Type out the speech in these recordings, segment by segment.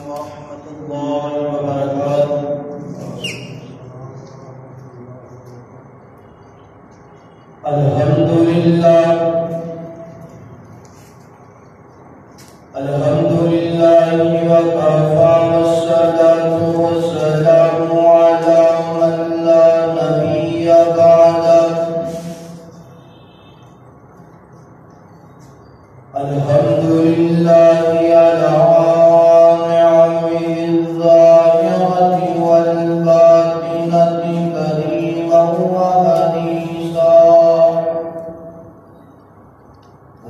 warahmatullahi wabarakatuh. Alhamdulillah, alhamdulillahi wa kafa, wassalatu wassalamu ala man la nabiyya ba'da. Alhamdulillahi ala ni'amihi adh-dhahirati wal batinati kariman wa hadisa.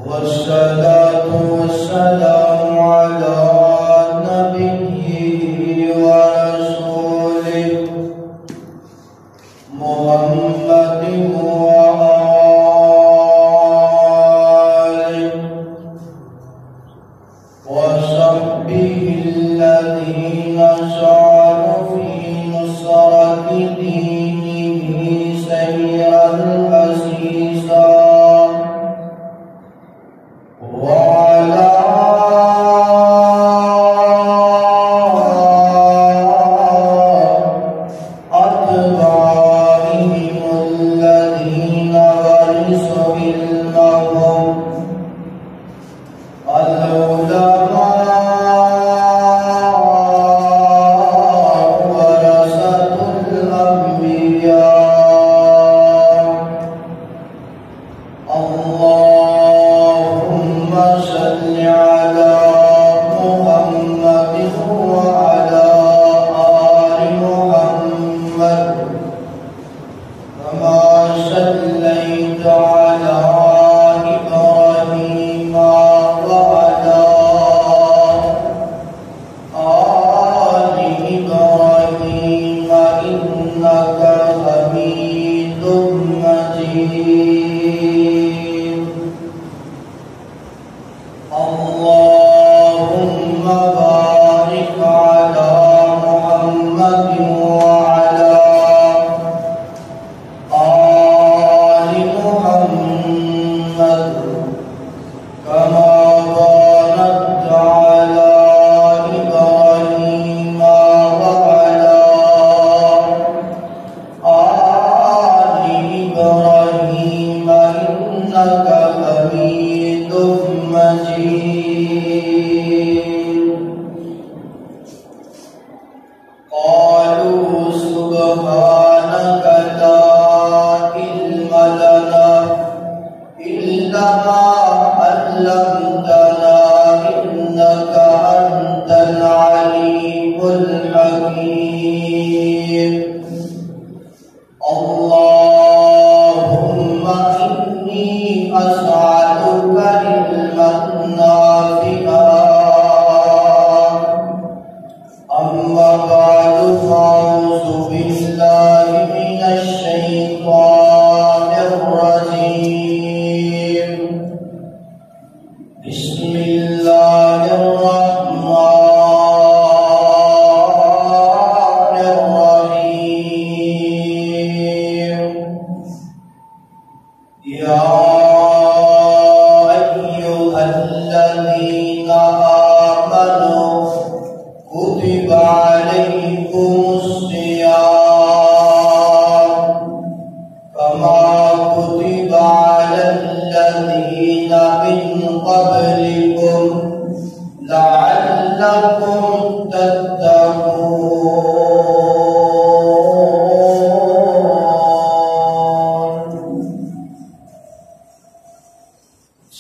Wassalatu wassalamu ala nabiyyihi wa rasulihi Muhammadin wa alihi wa sahbihi alladhina saru fi nusrati dinihi sayran asisa. وعلى أتباعهم الذين ورثوا علمهم العلماء ورثة الأنبياء. اللهم صل على محمد وعلى آل محمد كما صليت على إبراهيم وعلى آل إبراهيم إنك حميد مجيد. اللهم بارك على محمد وعلى آل محمد كما باركت على إبراهيم وعلى آل إبراهيم إنك حميد مجيد. قالوا سبحانك لا علم لنا إلا ما علمتنا إنك أنت العليم الحكيم. اللهم إني أسألك علما نافعا. أما بعد فأعوذ بالله من الشيطان الرجيم. بسم الله الرحمن الرحيم. يا أيها الذين آمنوا كتب عليكم الصيام كما كتب على الذين من قبلكم لعلكم تتقون.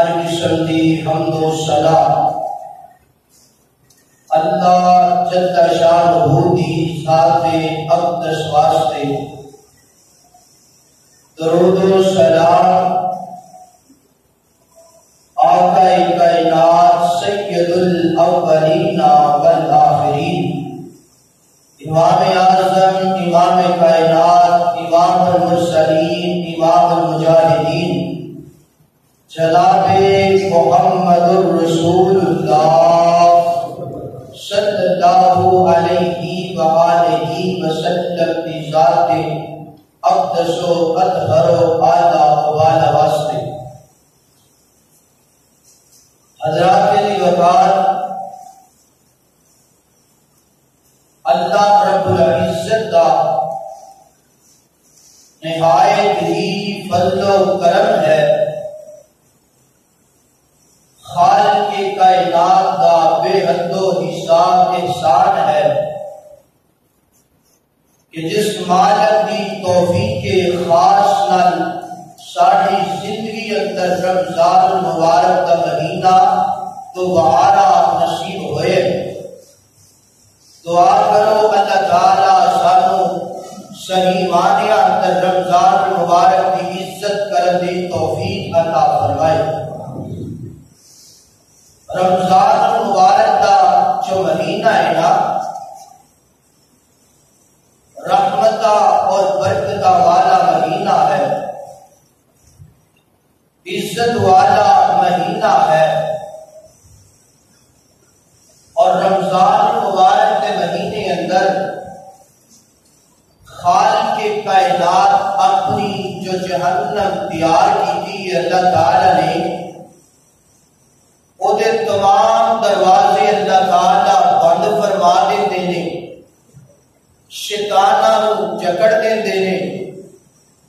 ہر قسم دی حمد و ثنا اللہ جل شانہ دی ذات اقدس واسطے، درود و سلام آقا کائنات سید الاولین والآخرین، امام اعظم، امام کائنات، امام المرسلین، امام المجاہدین، جناب محمد الرسول اللہ صلی اللہ علیہ وآلہ وسلم کی ذات اقدس و اطہر و اعلیٰ و بالا واسطے، حضرات کی وقار اللہ رب العزت کا نہایت ہی فضل و کرم ہے، خالق کائنات کا بے حد و حساب احسان ہے کہ جس مالک کی توفیق خاص نال ساری زندگی اندر رمضان المبارک کا مہینہ دوبارہ نصیب ہوئے۔ دعا کرو اللہ تعالیٰ سانو صحیح معنی اندر رمضان المبارک کی عزت کرن دی توفیق عطا فرمائے۔ رمضان المبارک کا جو مہینہ ہے نا، رحمت اور برکت والا مہینہ ہے، عزت والا مہینہ ہے، اور رمضان المبارک کے مہینے اندر خالق کائنات اپنی جو جہنم تیار کی تھی اللہ تعالی نے، وہ تمام دروازے اللہ تعالی بند فرما دیتے ہیں، شیطانوں جکڑ دیتے ہیں،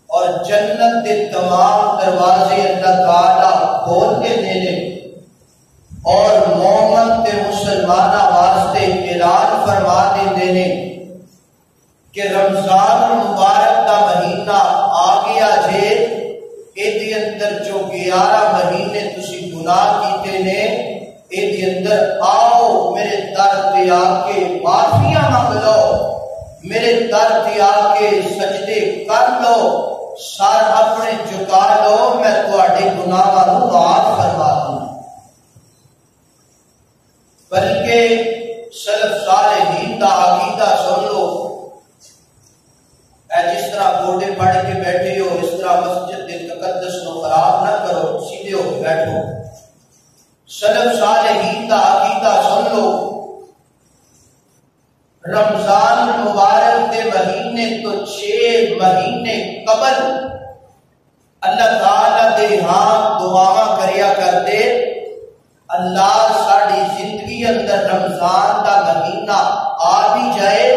اور جنت کے تمام دروازے اللہ تعالی کھول دیتے ہیں، اور مومن تے مسلمانہ واسطے اعلان فرما دیتے ہیں کہ رمضان المبارک کا مہینہ آ گیا جے، ایدی اندر جو 11 مہینے تسی گناہ کیتے نے، ایدی اندر آؤ میرے در تے آ کے معافیاں مانگ لو، میرے در تے آ کے سجدے کر لو، سر اپنے جھکا لو، میں تواڈے گناہاں نوں معاف فرما دوں۔ بلکہ سلف صالحین دا عقیدہ سن لو، اے جس طرح گوڈے پڑھ کے بیٹھے ہو اس طرح مسجد کے تقدس کو خراب نہ کرو، سیدھے ہو بیٹھو۔ سلف صالحین دا عقیدہ سن لو، رمضان المبارک کے مہینے تو 6 مہینے قبل اللہ تعالیٰ دے ہاں دعا کریا کرتے، اللہ ساڑی زندگی اندر رمضان دا مہینہ آ بھی جائے،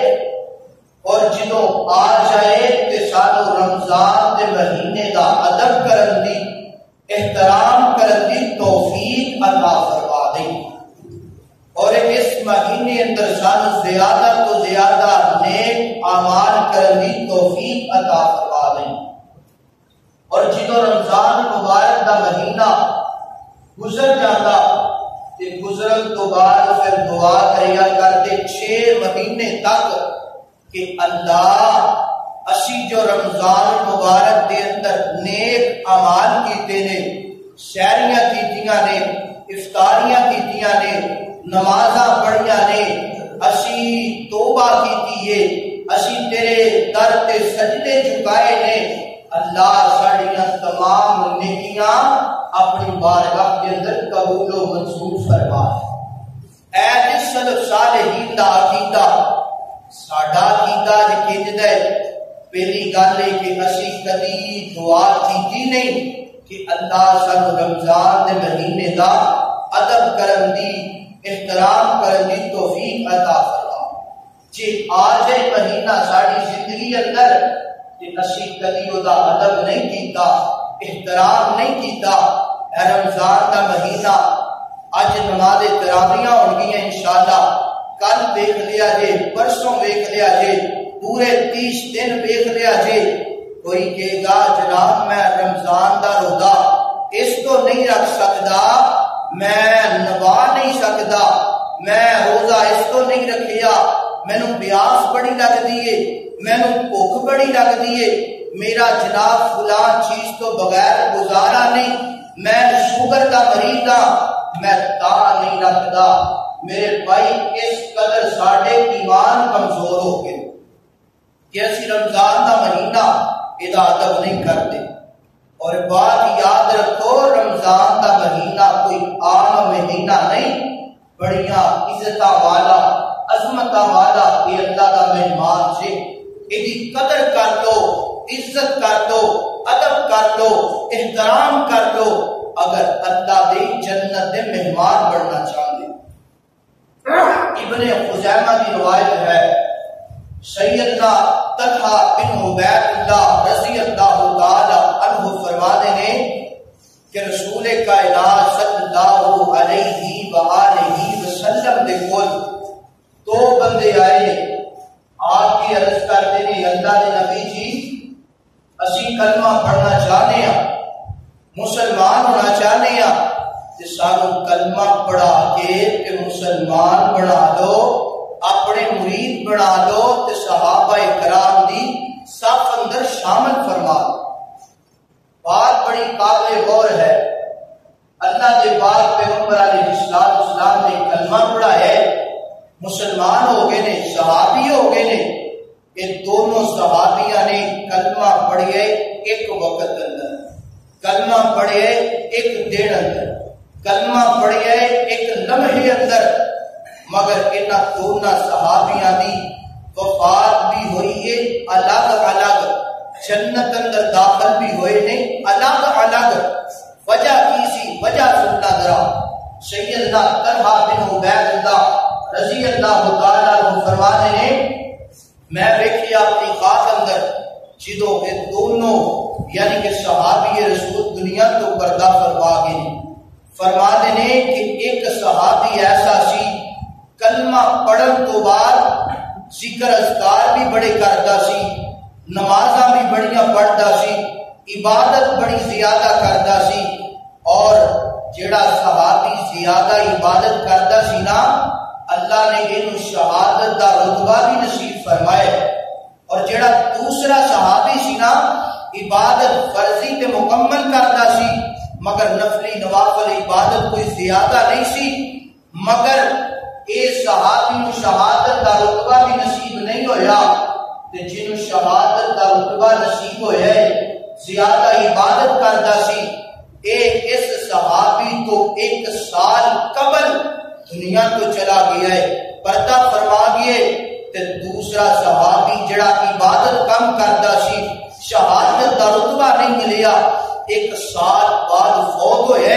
اور جدوں آ جائے تے سانو رمضان دے مہینے دا ادب کرن دی، احترام کرن دی توفیق عطا فرما دے، اور اس مہینے اندر سانو زیادہ تو زیادہ نیک اعمال کرن دی توفیق عطا فرما دے۔ اور جدوں رمضان مبارک دا مہینہ گزر جاتا تے گزرن تو بعد پھر دعا کریا کرتے 6 مہینے تک کہ اللہ اسی جو رمضان مبارک دے اندر نیک اعمال کیتے نے، سحریاں کیتیاں نے، افطاریاں کیتیاں نے، نمازاں پڑھیاں نے، اسی توبہ کیتی ہے، اسی تیرے در تے سجدے جھکائے نے، اللہ ساڑیاں تمام نیکیاں اپنی بارگاہ کے اندر قبول و منظور فرما۔ اے جس سلف صالحین دا عقیدہ ساڈا عقیدہ جے پہلی گل ہے کہ اسی کدی دعا کیتی نہیں کہ اللہ سانو رمضان دے مہینے دا ادب کرن دی، احترام کرن دی توفیق عطا فرما۔ جے آ جائے مہینہ ساڑی زندگی اندر تے اسی کدی او دا ادب نہیں کیتا، احترام نہیں کیتا، اے رمضان دا مہینہ اج نماز تراویحاں ہون گیاں انشاءاللہ، کل دیکھ لیا جے، پرسوں دیکھ لیا جے، پورے 30 دن دیکھ لیا جے، کوئی کہے گا جناب میں رمضان دا روزہ اس کو نہیں نہیں رکھ سکتا، میں نبا نہیں سکتا، میں روزہ اس کو نہیں رکھیا، مینوں پیاس بڑی لگ دیے، مینوں بھوک بڑی لگ دیے، میرا جناب فلاں چیز تو بغیر گزارا نہیں، میں شوگر کا مریض ہاں، میں تا نہیں رکھتا۔ میرے بھائی اس قدر ساڈے ایمان کمزور ہو گئے کہ اسی رمضان کا مہینہ ادا ادب نہیں کرتے۔ اور بات یاد رکھو، رمضان کا مہینہ کوئی عام مہینہ نہیں، بڑیاں عزت والا عظمت والا یہ اللہ کا مہمان سے، یہ قدر کر لو، عزت کر لو، ادب کر لو، احترام کر لو اگر اللہ دے جنت دے مہمان بننا چاہتے۔ ابن خزیمہ کی روایت ہے، سیدنا طلحہ بن عبید اللہ رضی اللہ تعالی عنہ فرماتے ہیں کہ رسول کائنات صلی اللہ علیہ وآلہ وسلم دے کول دو بندے آئے، آپ کی عرض کرتے ہیں اللہ دے نبی جی اسی کلمہ پڑھنا چاہتے ہیں، مسلمان ہونا چاہتے ہیں، کہ سانو کلمہ پڑھا کے کہ مسلمان بنا دو، اپنے مرید بنا دو، تے صحابہ کرام دی صف اندر شامل فرما دو۔ بات بڑی قابل غور ہے، اللہ کے پاک پیغمبر علیہ السلام نے کلمہ پڑھا ہے، مسلمان ہو گئے نے، صحابی ہو گئے نے، یہ دونوں صحابیاں نے کلمہ پڑھے ایک وقت اندر، کلمہ پڑھے ایک دن اندر، کلمہ پڑھے ایک لمحے اندر، مگر انہاں دونوں صحابیاں دی وفات بھی ہوئی ہے الگ الگ، جنت اندر داخل بھی ہوئے نے الگ الگ۔ وجہ کی سی؟ وجہ سننا ذرا۔ سیدنا طلحہ بن عبید اللہ رضی اللہ تعالیٰ عنہ فرماتے ہیں میں دیکھیا اپنی خاک اندر جدو کہ دونوں یعنی کہ صحابی رسول دنیا تو پردہ فرما گئے، فرماتے ہیں کہ ایک صحابی ایسا سی کلمہ پڑھن تو بعد ذکر اذکار بھی بڑے کرتا سی، نمازاں بھی بڑیاں پڑھتا سی، عبادت بڑی زیادہ کرتا سی، اور جڑا صحابی زیادہ عبادت کرتا سی نا اللہ نے انہوں شہادت دا رتبہ بھی نصیب فرمائے، اور جڑا دوسرا صحابی سی نا عبادت فرضی تے مکمل کرتا سی مگر نفلی نوافل عبادت کوئی زیادہ نہیں سی، مگر اے صحابی نو شہادت دا رتبہ بھی نصیب نہیں ہویا، تے جنہوں شہادت دا رتبہ نصیب ہویا ہے زیادہ عبادت کرتا سی، اے اس صحابی تو 1 سال قبل دنیا تو چلا گیا ہے، پردہ فرما گئے، تے دوسرا صحابی جڑا عبادت کم کرتا سی شہادت دا رتبہ نہیں ملیا، 1 سال بعد فوت ہوئے۔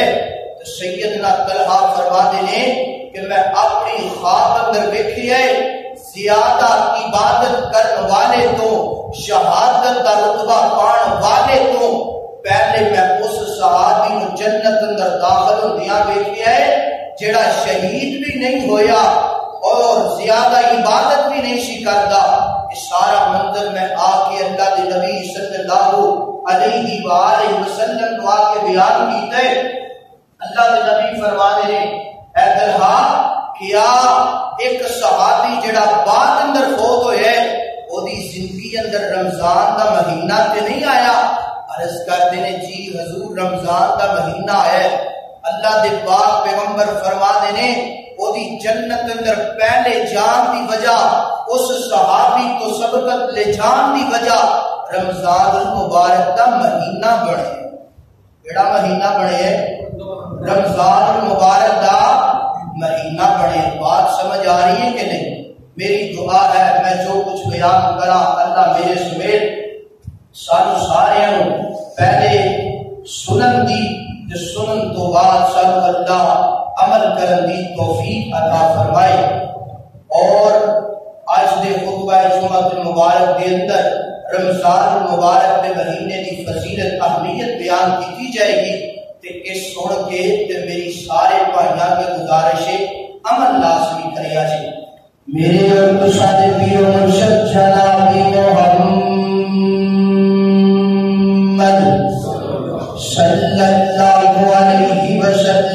تو سیدنا طلحہ فرماتے ہیں کہ میں اپنی خواب اندر دیکھی ہے زیادہ عبادت کرنے والے تو شہادت دا رتبہ پان والے تو پہلے میں اس صحابی کو جنت اندر داخل ہوندیاں دیکھی ہے جڑا شہید بھی نہیں ہویا اور زیادہ عبادت بھی نہیں سی کرتا۔ اس سارا منظر میں آ کے اللہ کے نبی صلی اللہ علیہ وآلہ وسلم کو آ کے بیان کیتا ہے، اللہ کے نبی فرماتے ہیں اے طلحہ کیا ایک صحابی جڑا بعد اندر فوت ہوئے وہ دی زندگی اندر رمضان کا مہینہ تے نہیں آیا؟ عرض کرتے ہیں جی حضور رمضان کا مہینہ آیا ہے۔ اللہ دے پاک پیغمبر فرماتے ہیں وہ دی جنت اندر پہلے جان دی وجہ اس صحابی کو سبقت لے جان دی وجہ رمضان المبارک کا مہینہ بڑھے۔ کیڑا مہینہ بڑھے؟ رمضان المبارک کا مہینہ بڑھے۔ بات سمجھ آ رہی ہے کہ نہیں؟ میری دعا ہے میں جو کچھ بیان کرا اللہ میرے سمیت سانو سارے پہلے سنن دی سنن تو بعد سانو اللہ عمل کرن دی توفیق عطا فرمائے۔ اور آج دے خطبہ جمعہ مبارک دے اندر رمضان المبارک کے مہینے کی فضیلت اہمیت بیان کی جائے گی، تے اس سن کے تے میری سارے بھائیاں کے گزارش عمل لازمی کریا جائے۔ میرے اور تساڈے پیو مرشد جناب محمد صلی اللہ علیہ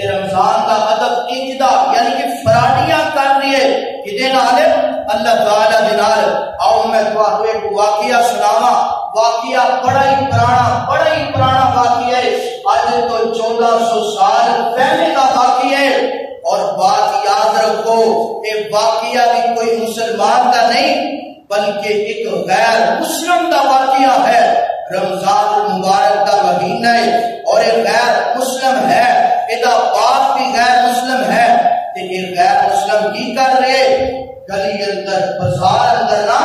تے رمضان کا ادب انجدا یعنی کہ فراڈیاں کر رہی ہے کدے نال اللہ تعالی دے نال آؤ میں تانوں ایک واقعہ سناواں واقعہ بڑا ہی پرانا واقعہ ہے اج تو 1400 سال پہلے کا واقعہ ہے اور بات یاد رکھو یہ واقعہ بھی کوئی مسلمان کا نہیں بلکہ ایک غیر مسلم کا واقعہ ہے رمضان المبارک کا مہینہ ہے اور ایک غیر مسلم ہے ادا باپ بھی غیر مسلم ہے تے یہ غیر مسلم کی کر رہے گلی اندر بازار اندر نا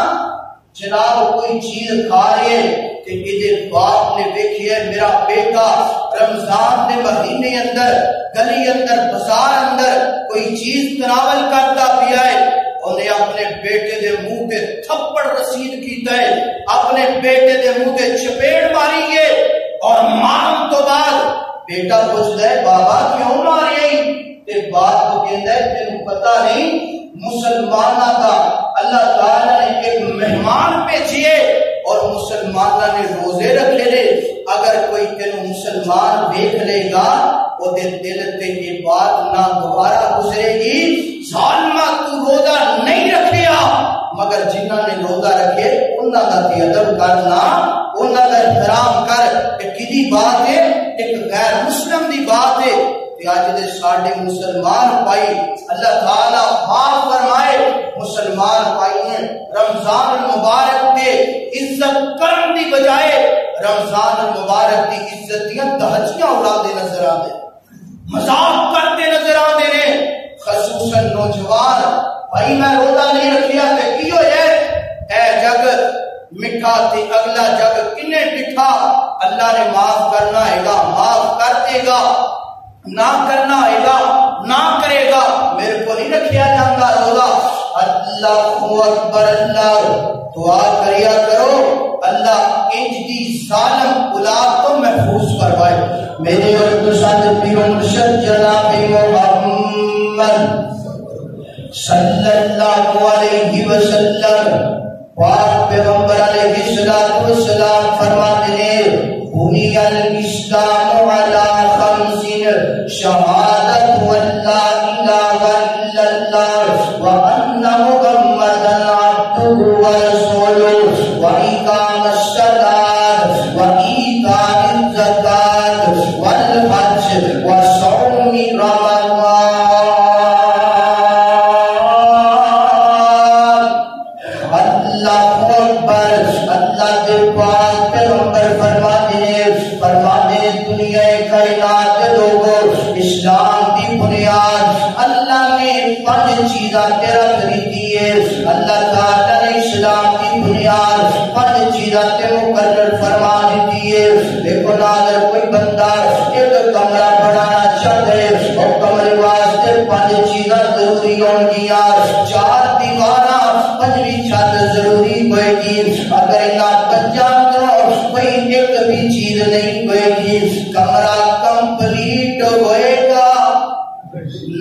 جناب کوئی چیز کھا رہے کہ ادھے باپ نے دیکھی ہے میرا بیٹا رمضان کے مہینے اندر گلی اندر بازار اندر کوئی چیز تناول کرتا پیا ہے انہیں اپنے بیٹے دے منہ تے تھپڑ رسید کیتا ہے اپنے بیٹے دے منہ تے چپیڑ ماری ہے اور مارن تو بعد بیٹا پوچھتا ہے بابا کیوں ماری تے باپ کو کہتا ہے تینوں پتہ نہیں مسلمانہ کا اللہ تعالیٰ نے ایک مہمان بھیجیے اور مسلمانہ نے روزے رکھے لے اگر کوئی تینوں مسلمان دیکھ لے گا وہ دل تے یہ بات نہ دوبارہ گزرے گی ظالمہ تو روزہ نہیں رکھیا مگر جنہاں نے روزہ رکھے انہاں دا تے ادب کرنا انہاں دا احترام کر کہ کدی بات ہے ایک غیر مسلم دی بات ہے آج دے ساڑھے مسلمان پائی اللہ تعالیٰ معاف فرمائے مسلمان پائی نے رمضان المبارک کے عزت کرن دی بجائے رمضان المبارک کی عزتیاں دہچیاں اڑاتے نظر آتے مذاق کرتے نظر آتے نے خصوصاً نوجوان بھائی میں روزہ نہیں رکھیا تے کیوں ہے اے جگ مٹھا تے اگلا جگ کنے ڈٹھا اللہ نے معاف کرنا ہے گا معاف کر دے گا نہ کرنا ہے گا نہ کرے گا میرے کو نہیں رکھیا جاتا روزہ اللہ اکبر اللہ دعا کریا کرو اللہ انج دی ظالم اولاد کو محفوظ کروائے میرے اور تساد پیر مرشد جناب محمد صلی اللہ علیہ وسلم پاک پیغمبر علیہ السلام فرماتے ہیں بنی الاسلام علی خمس شہادت لا الہ الا اللہ وان محمدا عبدہ ورسولہ واقام الصلاۃ وایتاء الزکاۃ والحج وصوم رمضان اللہ اکبر اللہ کے پاک پیغمبر فرماتے دنیا کائنات لوگوں اسلام کی بنیاد اللہ نے 5 چیزاں تیرا خریدی ہے اللہ تعالیٰ نے اسلام کی بنیاد 5 چیزاں تے مقرر فرما دی ہے دیکھو ناظر کوئی بندہ ایک کمرہ بنانا چاہتا ہے اور کمرے واسطے 5 چیزاں ضروری ہوں گیا 4 دیواراں 5ویں چھت ضروری ہوئے گی اگر انہاں 5 کوئی ایک بھی چیز نہیں ہوئے گی کمرہ کمپلیٹ ہوئے گا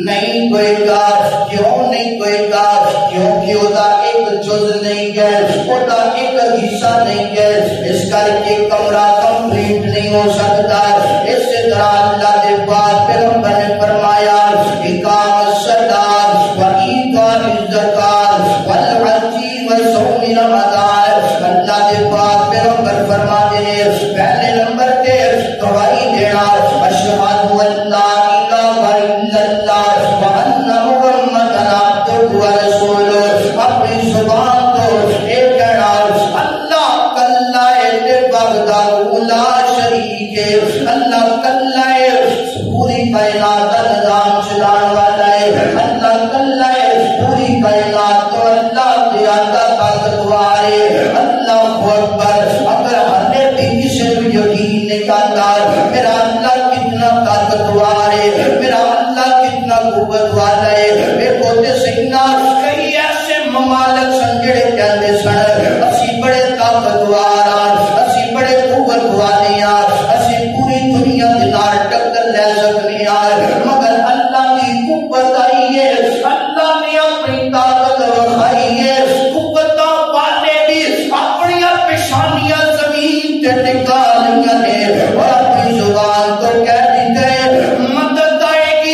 نہیں ہوئے گا کیوں نہیں ہوئے گا کیونکہ وہ ایک جز نہیں ہے وہ ایک حصہ نہیں ہے اس کر کے کمرہ کمپلیٹ نہیں ہو سکتا اس طرح اللہ کے پاک پیغمبر نے فرمایا اقام الصلاۃ وایتاء الزکاۃ والحج وصوم رمضان اللہ کے پاک پیغمبر فرماتے ہیں پہلے نمبر تے گواہی دینا اشہد ان لا الہ الا اللہ وان محمدا عبدہ ورسولہ اپنی زبان کو ایک کہنا اللہ کلا ہے وحدہ لا شریک ہے اللہ کلا ہے پوری کائنات کا نظام چلانے والا ہے اللہ کلا ہے پوری کائنات کو اللہ زیادہ طاقتور ہے اللہ اکبر اگر ہمیں بھی کسی بھی یقین نہیں آتا میرا اللہ کتنا طاقتور ہے میرا اللہ کتنا قوت والا ہے میرے پوتے سینا کئی ایسے ممالک سن جڑے کہتے سن اسی بڑے طاقتور اسی بڑے قوت والے اسی پوری دنیا کے نال ٹکر لے سکنے مگر اللہ کی قوت آئی ہے اللہ نے اپنی طاقت وکھائی ہے قوت والے بھی اپنی پیشانیاں زمین تے ٹکا لیا نے اور اپنی زبان تو کہہ دیتے مدد آئے گی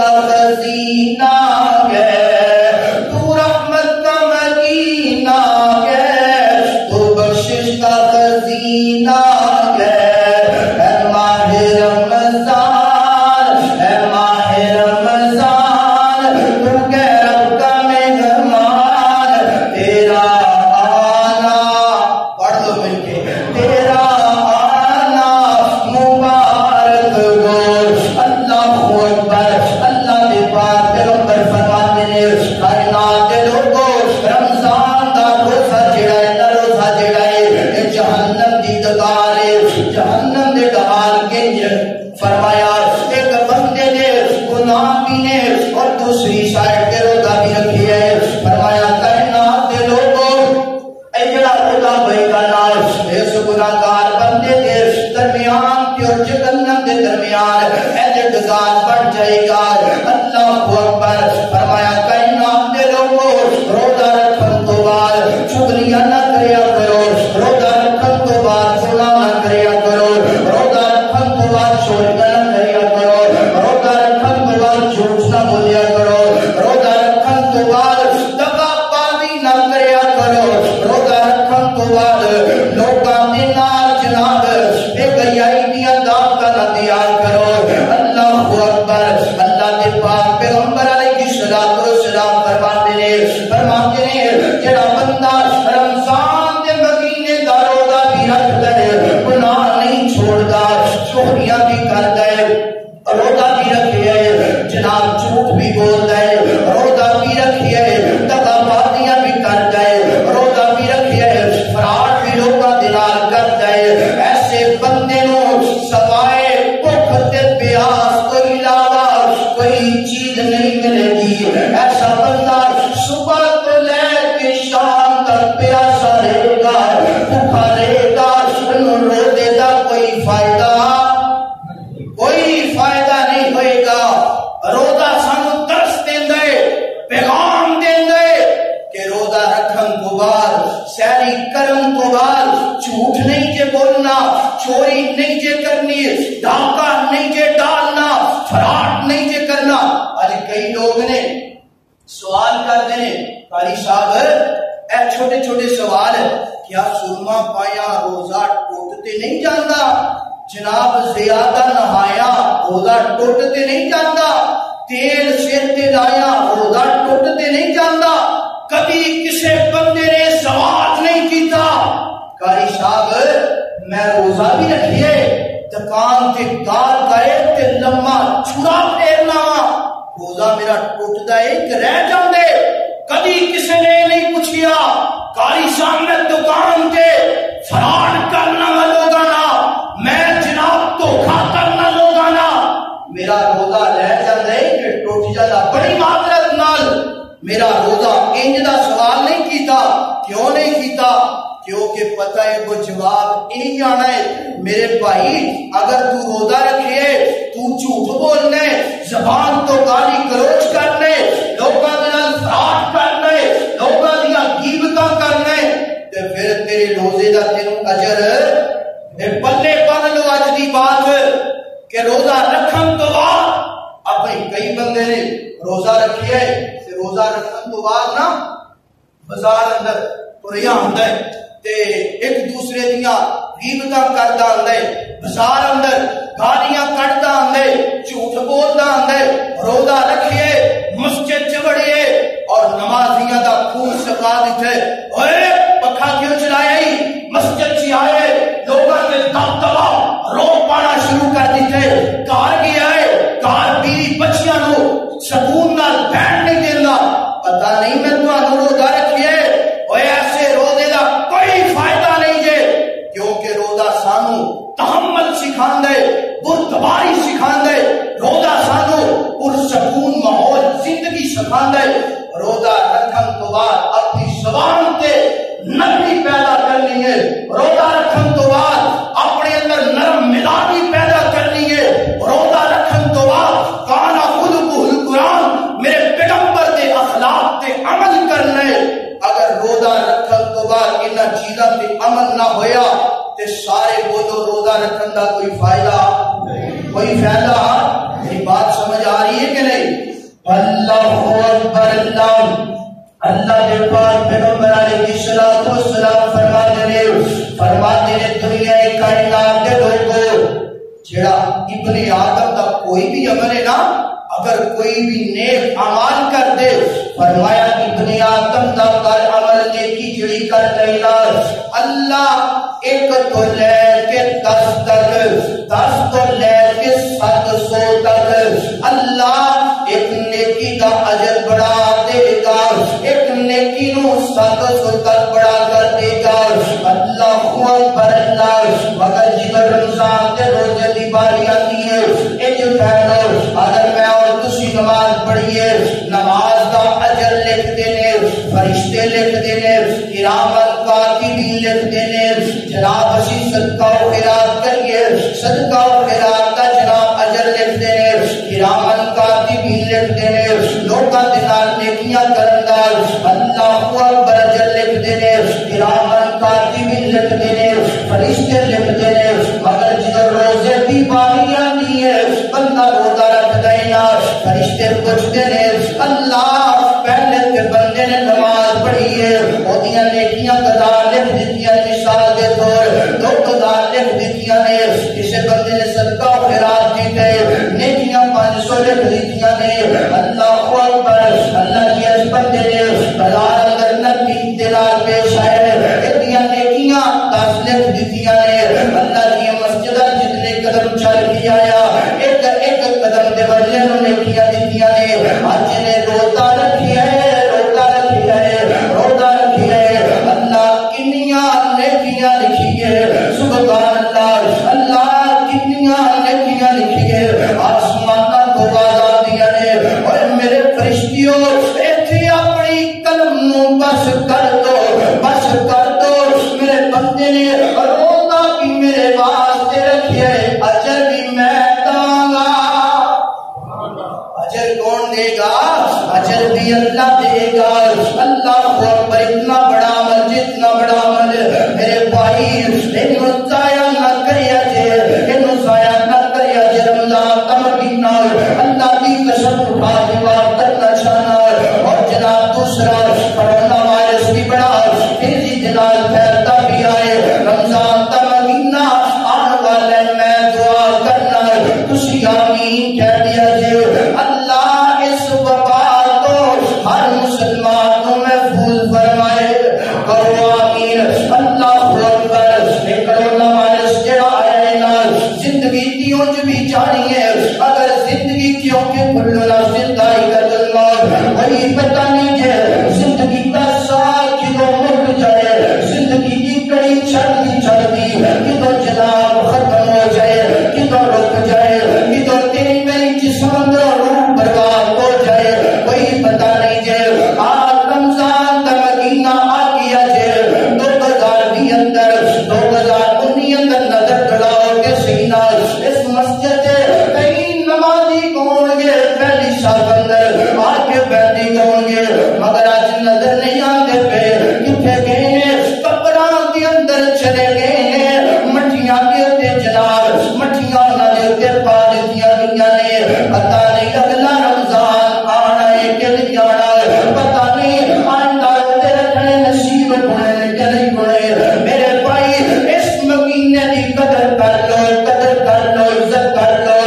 کا خزینہ ہے، تو رحمت کا مدینہ ہے، تو بخشش کا خزینہ ہے۔ اے ماہ رمضان، اے ماہ رمضان، تو کہ رب کا مہمان، تیرا آنا، پڑھ دو مل کے، تیرا آنا مبارک ہو۔ اللہ اکبر، اللہ کے پاک پیغمبر فرماتے ہیں کائنات دے لوگو رمضان دا روزہ جڑا ہے نا، روزہ جڑا ہے یہ جہنم دی دکان ہے، جہنم دے ڈال کے فرمایا ایک بندے نے گناہ بھی نے اور دوسری سائڈ کے روزہ بھی رکھی ہے، فرمایا کائنات دے لوگو اے جڑا روزہ بھائی کا نام اس گناہگار بندے کے درمیان کے اور جہنم دے درمیان ایسے ڈگال بڑھ جائے گا۔ اللہ اکبر، فرمایا کائنات دے لوگو روزہ رکھن تو بعد شکریہ نہ کریا کرو، روزہ رکھن تو بعد گناہ نہ کریا کرو، روزہ رکھن تو بعد چوریاں نہ کریا کرو، روزہ رکھن تو بعد جھوٹ نہ بولیا کرو، روزہ رکھن تو بعد دغا بازی نہ کریا کرو، روزہ رکھن تو بعد لوکاں دے نال جناب بے حیائی دیاں دعوتاں نہ دیا کرو۔ اللہ اکبر، اللہ کے پاک پیغمبر علیہ الصلوۃ والسلام فرماتے ہیں جڑا بندہ رمضان دے مہینے دا روزہ بھی رکھدا ہے، گناہ نہیں چھوڑدا، چوریاں بھی کردا ہے، روزہ بھی رکھے ہے، جناب جھوٹ بھی بولدا ہے، روزہ بھی رکھے ہے، دغا بازیاں بھی کردا ہے، روزہ بھی رکھے ہے، فراڈ بھی لوکاں دے نال کردا ہے، ایسے بندے نو سوائے بھوک تے پیاس تو علاوہ کوئی چیز نہیں ملے گی۔ ایسا بندہ صبح تو لے کے شام تک پیاسا رہے گا، بھوکا رہے گا، روزے دا کوئی فائدہ نہیں ہوئے گا۔ روزہ سانو درس دیندا ہے، پیغام دیندا ہے کہ روزہ رکھن تو بعد سحری کرن تو بعد جھوٹ نہیں جے بولنا، چوری نہیں جے کرنی، ڈاکہ نہیں جے ڈالنا، فراڈ نہیں جے کرنا۔ آج کئی لوگ نے سوال کرتے ہیں قاری صاحب اے چھوٹے چھوٹے سوال کیا سرما پایا روزہ ٹوٹتے نہیں جاتا؟ جناب زیادہ نہایا روزہ ٹوٹتے نہیں جاتا؟ تیل سر تے لایا روزہ ٹوٹتے نہیں جاتا؟ کبھی کسی بندے نے سوال نہیں کیتا قاری صاحب میں روزہ بھی رکھیے دکان تے کار گئے تے لمحہ چھڑا پھیرنا روزہ میرا ٹوٹتا ہے کہ رہ جاندے؟ کبھی کسی نے نہیں پوچھیا قاری صاحب میں دکان تے فراڈ کرنا لوگا نا، میں جناب دھوکا کرنا لوگا نا، میرا روزہ رہ جاندے کہ ٹوٹ جاتا؟ بڑی معذرت نال میرا روزہ انج دا سوال نہیں کیتا۔ کیوں نہیں کیتا؟ کیونکہ پتہ ہے وہ جواب یہی آنا ہے میرے بھائی اگر تو روزہ رکھے تو جھوٹ بولنے، زبان تو گالی گلوچ کرنے، لوگاں دے نال فراڈ کرنے، لوگاں دیاں غیبتاں کرنے، تے پھر تیرے روزے دا تینوں اجر پلے بن لو۔ اج دی بات کہ روزہ رکھن تو بعد اپنے کئی بندے نے روزہ رکھے تے روزہ رکھن تو بعد نا بازار اندر تریا ہوندا ہے تے ایک دوسرے دیاں غیبتاں کردا ہوندا ہے، بازار اندر گالیاں کڈدا ہوندا ہے، جھوٹ بولدا ہوندا ہے، روزہ رکھیے مسجد چ وڑیے اور نمازیاں دا خون سکا دتے، اوئے پکھا کیوں چلایا ہی مسجد چ آئے لوگاں دے دبدبا رو پانا شروع کر دیتے، گھر گیا ہے گھر بیوی بچیاں نو سکون نال بیٹھ نہیں دیندا، پتہ نہیں میں تانوں روزہ رکھیے، اوئے ایسے روزے دا کوئی فائدہ نہیں جے، کیونکہ روزہ سانو تحمل سکھاندا ہے، بردباری سکھاندا ہے، روزہ سانو پرسکون ماحول زندگی سکھاندا ہے۔ روزہ رکھن تو بعد اپنی زبان تے نرمی پیدا کرنی ہے، روزہ رکھن تو بعد اپنے اندر نرم مزاجی پیدا کرنی ہے، روزہ رکھن تو بعد کانا خلقہ القرآن میرے پیغمبر دے اخلاق تے عمل کرنا ہے۔ اگر روزہ رکھن تو بعد انہاں چیزاں تے عمل نہ ہویا تے سارے بولو روزہ رکھن دا کوئی فائدہ کوئی فائدہ میری بات سمجھ آ رہی ہے کہ نہیں؟ اللہ اکبر اللہ اللہ کے پاک پیغمبر علیہ الصلوۃ والسلام فرماتے ہیں دنیا کائنات کے لوگوں جڑا ابن آدم کا کوئی بھی عمل ہے نا اگر کوئی بھی نیک اعمال کر دے فرمایا ابن آدم دا کر عمل نیکی جڑی کر دینا اللہ ایک تو لے کے 10 تک 10 تو لے کے 700 تک اللہ ایک نیکی کا اجر بڑھا دے گا ایک نیکی نو 700 تک بڑھا کر دے گا اللہ اکبر اللہ مگر جب رمضان کے روزے دی باری آتی ہے ایک پہلو اگر میں اور تسی نماز پڑھیے نماز کا اجر لکھ دینے فرشتے لکھ دینے کرام کاتبین لکھ دینے جناب اسی صدقہ و خیرات کریے صدقہ و خیرات کا جناب اجر لکھ دینے کرام کاتبین لکھ دینے لوگاں دے نال نیکیاں کرن دا اللہ اکبر اجر لکھ دینے کرام کاتبین لکھ دینے فرشتے لکھ دینے مگر جب روزے دی باری آتی ہے بندہ روزہ رکھ دینا فرشتے پوچھتے ہیں اللہ پہلے کے بندے نے نماز پڑھی ہے اودیاں نیکیاں قضا لکھ دتیاں مثال دے طور 2000 لکھ دتیاں نے کسے بندے نے صدقہ و خیرات کیتے نیکیاں 500 لکھ دتیاں نے اللہ اکبر اللہ کی اس بندے نے بازار اندر نبی دلال پیش آئے اتنیاں نیکیاں 10 لکھ دتیاں نے اللہ کی مسجد جتنے قدم چل کے آیا ایک ایک قدم دے بدلے انہوں نے کیا دتیاں نے آج نے روزہ رکھیا ہے روزہ رکھیا ہے روزہ رکھیا ہے اللہ کنیاں نیکیاں لکھی ہے سبحان اللہ اللہ کنیاں نیکیاں لکھی ہے آسماناں کو آواز دیا نے اور میرے فرشتیوں ایتھے اپنی قلم نو بس کر دو میرے بندے نے روزہ بھی میرے واسطے رکھیا ہے اجر بھی میں داں گا اجر کون دے گا اجر بھی اللہ دے گا اللہ اکبر اتنا بڑا عمل جتنا بڑا عمل میرے بھائی انہوں ضائع نہ کریا جے انہوں ضائع نہ کریا جے رمضان کا مہینہ اللہ کی قسم اٹھا کے بات کرنا چاہنا اور جناب دوسرا کرونا وائرس بھی بڑا تیزی جلال پھیلتا بھی آئے رمضان کا مہینہ آنے والا میں دعا کرنا تسی آمین کہہ دیا جے اللہ اس وبا کو ہر مسلمان کو محفوظ فرمائے کرو آمین اللہ اکبر کرونا وائرس جڑا آیا نا زندگی کی اونج بھی جانی ہے اگر زندگی کیوں کہ کلو نفس ذائقۃ الموت وہی پتہ نہیں ہے زندگی کا سال کیوں مٹ جائے زندگی کی کڑی چلتی کدھر جناب ختم ہو جائے کدھر رک جائے کدھر تیری میری جسم اندر روح برباد ہو جائے کوئی پتہ نہیں جائے آج رمضان کا مہینہ آ گیا جائے 2020 اندر 2019 اندر نظر ڈلاؤ کے سینہ اس مسجد کئی نمازی کون گے پہلی صاحب اندر آ کے بیٹھی کون گے مگر آج نظر نہیں آتے پہ کتنے گئے ہیں قبران کے اندر چلے گئے ہیں مٹھیاں کے ہوتے جناب مٹھیاں نہ دے ہوتے پا دیتیاں گئیاں نے پتہ نہیں اگلا رمضان آنا ہے کہ نہیں آنا ہے پتہ نہیں آئندہ ہوتے رکھنے نصیب بنے کہ نہیں بنے میرے بھائی اس مہینے کی قدر کر لو عزت کر لو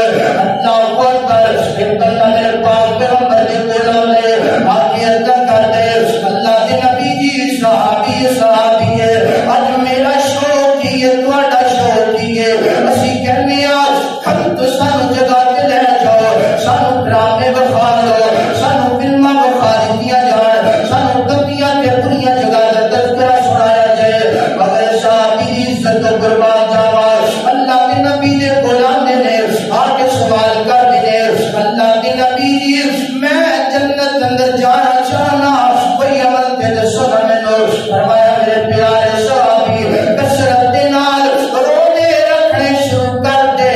اللہ اکبر ایک اللہ میرے پاک پیغمبر دے بولا لے آگے عزت کر دے اللہ دے نبی جی صحابی ہے آج میرا شوق ہی ہے تھوڑا شوق ہی ہے اسی کہنے آج ہم تو سانو جگہ تے لے جاؤ سانو ڈرامے بخا دو سانو فلماں بخا دیا جان سانو گندیاں تے بریاں جگہ تے تذکرہ سنایا جائے مگر صحابی دی عزت و قربان جاوا اللہ دے نبی دے بلانے نے آ کے سوال کر دینے اللہ دے نبی جی میں جنت اندر جانا چاہنا کوئی عمل تے دسو نہ مینوں فرمایا میرے پیارے صحابی کثرت دے نال روزے رکھنے شروع کر دے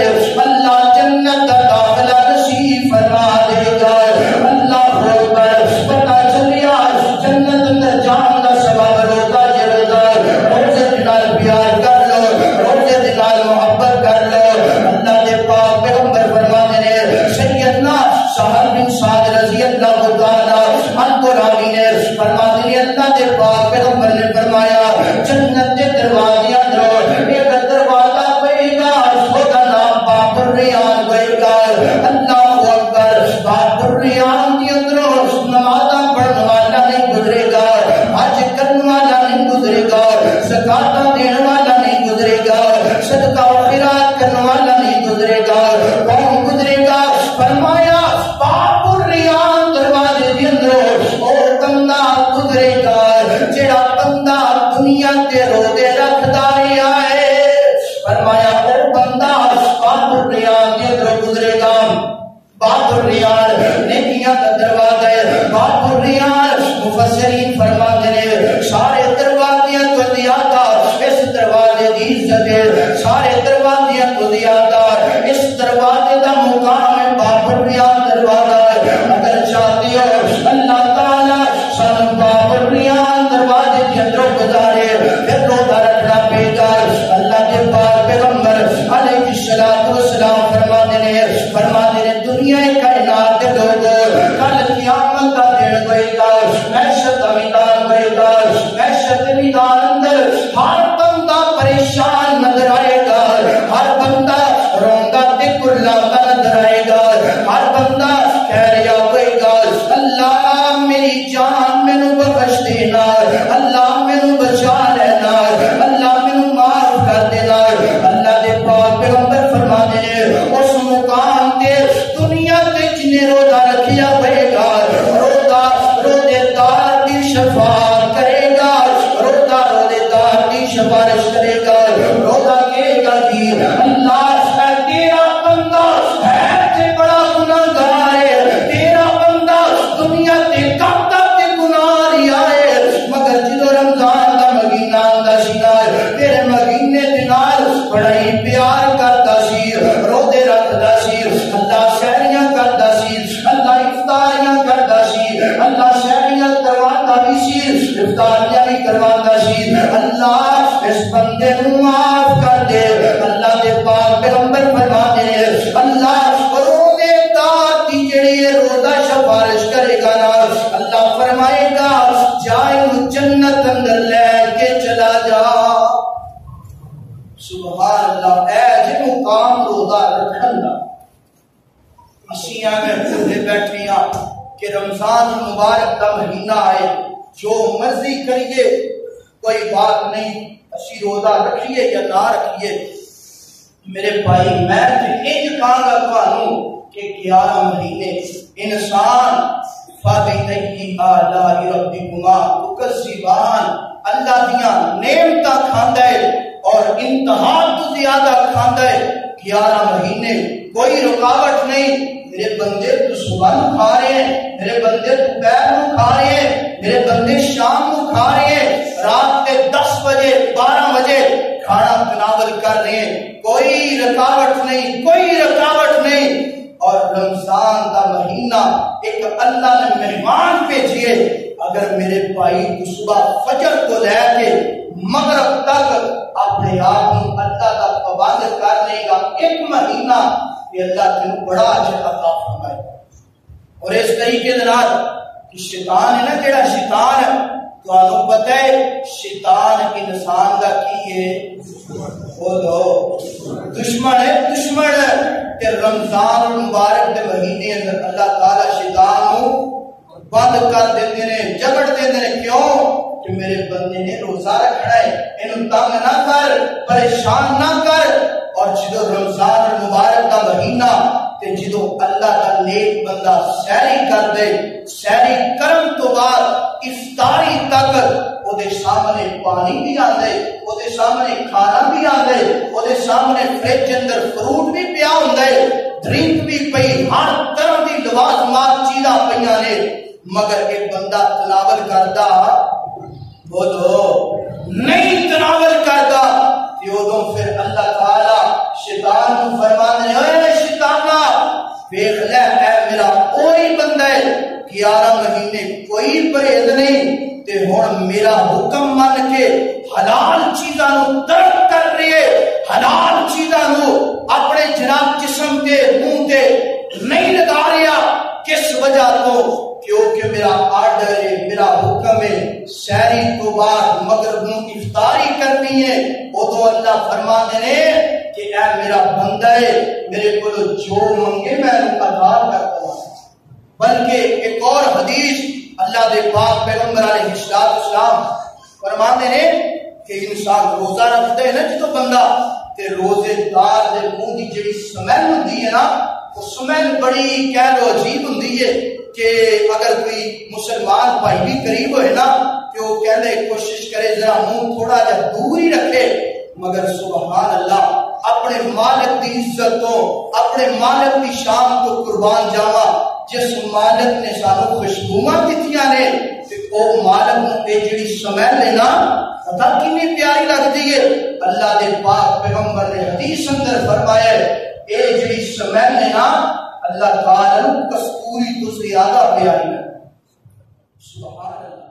اللہ جنت کا داخلہ نصیب فرما دے گا اللہ اکبر پتہ چلیا جنت اندر جان دا سبب روزہ روزے دے نال پیار کر لو روزے دے نال محبت کر لو اللہ دے پاک پیغمبر فرماتے ہیں سیدنا مفسرین فرماتے ہیں سارے دروازے تو زیادہ اس دروازے دی عزت ہے، سارے دروازے تو زیادہ اس دروازے دا مقام ہے بابریان دروازہ ہے۔ اگر چاہتے ہو اللہ تعالی سن بابریان دروازے کے اندر گزارے پھر روزہ رکھنا پے گا۔ اللہ کے پاک پیغمبر علیہ الصلوۃ والسلام فرماتے ہیں دنیا کائنات کے لوگوں کل قیامت کا دن ہوئے گا، محشر کا میدان ہوئے گا، محشر کے میدان اندر ہر بندہ پریشان نظر آئے گا، ہر بندہ روندا تے کلاتا نظر آئے گا، ہر بندہ کہہ رہا ہوئے گا اللہ میری جان مینوں بخش دینا، اللہ مینوں بچا لینا، اللہ مینوں معاف کر دینا۔ اللہ دے پاک پیغمبر فرماتے ہیں اس مقام تے دنیا تے جنے روزہ رکھیا ہوئے گا روزے دار دی شفاعت کرے گا، روزے دار دی سفارش کرے گا، روزہ کہے گا کہ اللہ تیرا بندہ ہے تے بڑا گناہگار ہے، تیرا بندہ دنیا تے کرتا تے گناہ رہا ہے، مگر جدو رمضان دا مہینہ آندا سی نا تیرے مہینے دے نال بڑا ہی پیار کرتا سی، روزے رکھدا سی، اللہ سحریاں کردا سی، اللہ افطاریاں کردا سی، اللہ سحریاں کرواتا بھی سی، افطاریاں بھی کرواتا سی۔ اللہ اس بندے نوں معاف کر دے۔ اللہ دے پاک پیغمبر فرماتے ہیں اللہ روزے دار دی جڑی روزہ سفارش کرے گا نا اللہ فرمائے گا جائے جنت اندر لے کے چلا جا۔ سبحان اللہ، اے جی مقام روزہ رکھن دا اسی میں بھولے بیٹھے ہاں کہ رمضان المبارک کا مہینہ آئے جو مرضی کریے کوئی بات نہیں، اسی روزہ رکھیے یا نہ رکھیے۔ میرے بھائی میں یہ کہاں گا تھانوں کہ 11 مہینے انسان فَبِأَيِّ آلَاءِ رَبِّكُمَا تُكَذِّبَانِ اللہ دیاں نعمتاں کھاندا ہے اور انتہا تو زیادہ کھاندا ہے۔ 11 مہینے کوئی رکاوٹ نہیں، میرے بندے تو صبح نو کھا رہے ہیں، میرے بندے دوپہر نو کھا رہے ہیں، میرے بندے شام نو کھا رہے ہیں، رات کے 10 بجے 12 بجے کھانا تناول کر رہے ہیں، کوئی رکاوٹ نہیں، کوئی رکاوٹ نہیں۔ اور رمضان کا مہینہ ایک اللہ نے مہمان بھیجیے، اگر میرے بھائی تو صبح فجر کو لے کے مغرب تک اپنے آپ کو اللہ کا پابند کر لے گا ایک مہینہ، یہ اللہ تینوں بڑا اجر عطا فرمائے۔ اور اس طریقے کہ شیطان ہے نا، جڑا شیطان ہے تو آپ پتہ ہے شیطان انسان کا کی ہے، بولو دشمن ہے، دشمن ہے کہ رمضان المبارک کے مہینے اندر اللہ تعالی شیطان کو بند کر دیتے ہیں، جبڑ دیتے ہیں۔ کیوں کہ میرے بندے نے روزہ رکھنا ہے، انہوں تنگ نہ کر، پریشان نہ کر۔ اور جدو رمضان المبارک کا مہینہ تے جدو اللہ کا نیک بندہ سحری کر دے، سحری کرم تو بعد افطاری تک او دے سامنے پانی بھی آندے، او دے سامنے کھانا بھی آندے، او دے سامنے فریج اندر فروٹ بھی پیا ہوندے، ڈرنک بھی پئی، ہر طرح دی لوازمات چیزاں پیاں نے، مگر ایک بندہ تناول کردا بولو نہیں تناول کردا ادو پھر اللہ تعالی شیطان کو فرمانے اے شیطانا دیکھ لے اے میرا کوئی بندہ ہے 11 مہینے کوئی پرہیز نہیں تے ہن میرا حکم مان کے حلال چیزاں نو ترک کر رہے، حلال چیزاں نو اپنے جناب جسم تے منہ تے نہیں لگا رہا۔ کس وجہ تو کیونکہ میرا آرڈر ہے، میرا حکم ہے، سحری تو بعد مغرب نو افطاری کرنی ہے۔ ادو اللہ فرما دے کہ اے میرا بندہ ہے، میرے کو جو منگے میں عطا کرتا ہوں۔ بلکہ ایک اور حدیث اللہ دے پاک پیغمبر علیہ السلام فرماتے ہیں کہ انسان روزہ رکھتے ہیں نا جدو بندہ تے روزے دار دے منہ دی جڑی سمیل ہوندی ہے نا، وہ سمیل بڑی کہہ لو عجیب ہوندی ہے کہ اگر کوئی مسلمان بھائی بھی قریب ہوئے نا کہ وہ کہنے کوشش کرے ذرا منہ تھوڑا جا دور ہی رکھے، مگر سبحان اللہ اپنے مالک دی عزت تو اپنے مالک دی شان تو قربان جاوا جس مالک نے سانو خوشبوواں دتیاں نے تے او مالک نو اے جڑی سمیل ہے نا پتہ کتنی پیاری لگدی ہے. اللہ دے پاک پیغمبر نے حدیث اندر فرمایا ہے اے جڑی سمیل ہے نا اللہ تعالی نو کستوری تو زیادہ پیاری ہے. سبحان اللہ.